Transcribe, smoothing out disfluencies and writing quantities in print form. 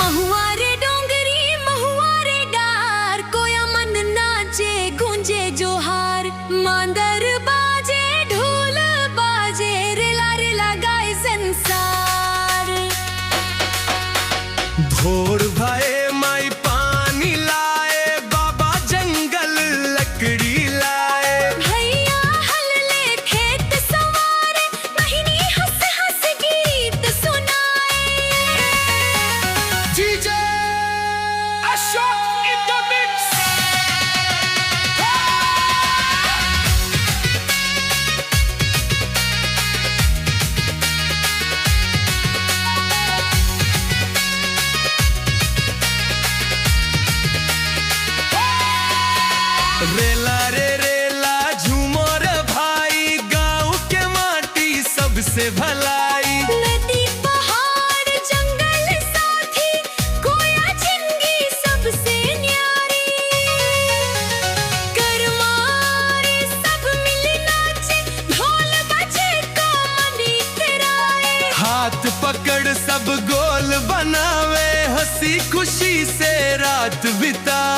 महुआ रे डोंगरी महुआ रे डार, कोया मन नाचे गूंजे जोहार। मांदर बाजे ढोल बाजे, रेला रेला गाए संसार। भोर भये माई पानी लाए, बाबा जंगल लकड़ी लाए। भैया हल ले खेत संवारे, बहिनी हंस हंस गीत सुनाए। DJ Ashok in the mix. रेला रे रेला झूमो रे भाई, गाँव के माटी सबसे भलाई। नदी पहाड़ जंगल साथी, कोया जिंदगी सबसे न्यारी। करमारे सब मिल नाचे, ढोल बजे को मन इतराए। हाथ पकड़ सब गोल बनावे, हंसी खुशी से रात बिताए।